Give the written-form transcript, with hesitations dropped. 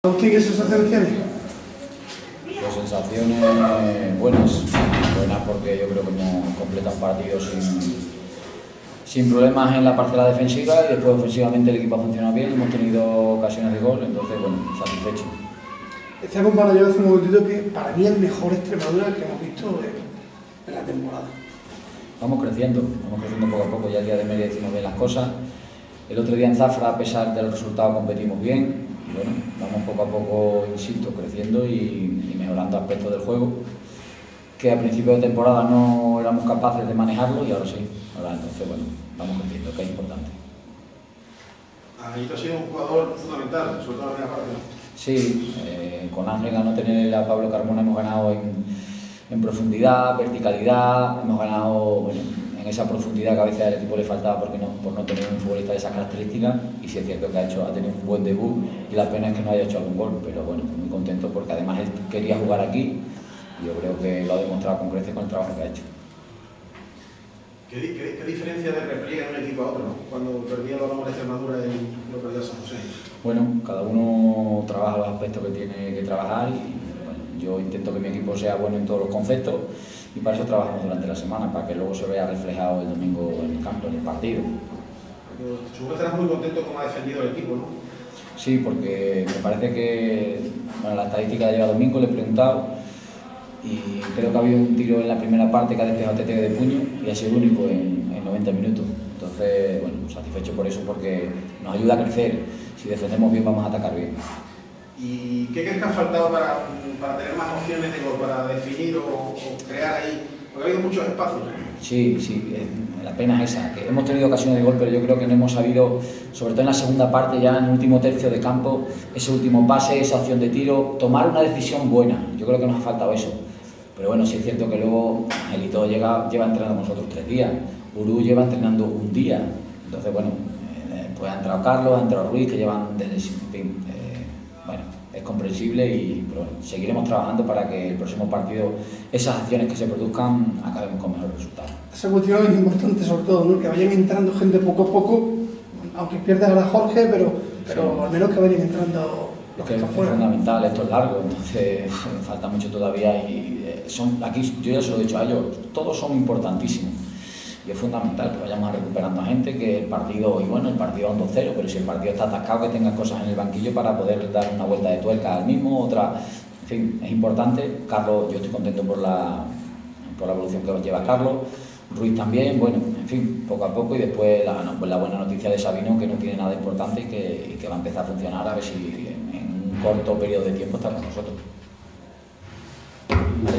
¿Usted qué sensaciones tiene? Pues sensaciones buenas porque yo creo que hemos completado un partido sin problemas en la parcela defensiva y después ofensivamente el equipo ha funcionado bien, hemos tenido ocasiones de gol, entonces bueno, satisfecho. Decía compañero yo hace un momentito que para mí es el mejor Extremadura que hemos visto en la temporada. Vamos creciendo poco a poco, ya el día de media hicimos bien las cosas. El otro día en Zafra, a pesar del resultado, competimos bien. Bueno, vamos poco a poco, insisto, creciendo y mejorando aspectos del juego que a principio de temporada no éramos capaces de manejarlo y ahora sí. Ahora entonces, bueno, vamos creciendo, que es importante. Angelito ha sido un jugador fundamental, sobre todo en la primera parte, ¿no? Sí, con Ángel, a no tener a Pablo Carmona, hemos ganado en profundidad, verticalidad, hemos ganado bueno, en esa profundidad que a veces al equipo le faltaba por no tener un futbolista de esas características, y sí es cierto que ha tenido un buen debut y la pena es que no haya hecho algún gol, pero bueno, muy contento porque además él quería jugar aquí y yo creo que lo ha demostrado con creces con el trabajo que ha hecho. ¿Qué diferencia de repliegue en un equipo a otro, ¿no? Cuando perdía el balón de Extremadura y lo perdía San José? Bueno, cada uno trabaja los aspectos que tiene que trabajar y bueno, yo intento que mi equipo sea bueno en todos los conceptos y para eso trabajamos durante la semana, para que luego se vea reflejado el domingo en el campo, en el partido. Seguro que estarás muy contento con cómo ha defendido el equipo, ¿no? Sí, porque me parece que bueno, la estadística de domingo le he preguntado y creo que ha habido un tiro en la primera parte que ha despejado Tete de puño y ha sido el único en 90 minutos. Entonces, bueno, satisfecho por eso porque nos ayuda a crecer. Si defendemos bien, vamos a atacar bien. ¿Y qué crees que ha faltado para tener más opciones de gol, para definir o crear ahí? Porque ha habido muchos espacios. Sí, la pena es esa, que hemos tenido ocasiones de gol, pero yo creo que no hemos sabido, sobre todo en la segunda parte, ya en el último tercio de campo, ese último pase, esa opción de tiro, tomar una decisión buena. Yo creo que nos ha faltado eso. Pero bueno, sí es cierto que luego Angelito lleva entrenando con nosotros 3 días, Uru lleva entrenando un día. Entonces, bueno, pues ha entrado Carlos, ha entrado Ruiz, que llevan desde el fin. Bueno, es comprensible, pero bueno, seguiremos trabajando para que el próximo partido, esas acciones que se produzcan, acabemos con mejores resultados. Esa cuestión es importante, sobre todo, ¿no? Que vayan entrando gente poco a poco, aunque pierda ahora Jorge, pero sí, al menos que vayan entrando. Es que es fundamental, esto es largo, entonces falta mucho todavía y aquí yo ya se lo he dicho a ellos, todos son importantísimos y es fundamental que vayamos recuperando a gente, que el partido, y bueno, el partido es 2-0, pero si el partido está atascado, que tenga cosas en el banquillo para poder dar una vuelta de tuerca al mismo, otra, en fin, es importante. Carlos, yo estoy contento por la evolución que lleva Carlos, Ruiz también, bueno, en fin, poco a poco y después la buena noticia de Sabino, que no tiene nada importante y que va a empezar a funcionar, a ver si en un corto periodo de tiempo está con nosotros. ¿Vale?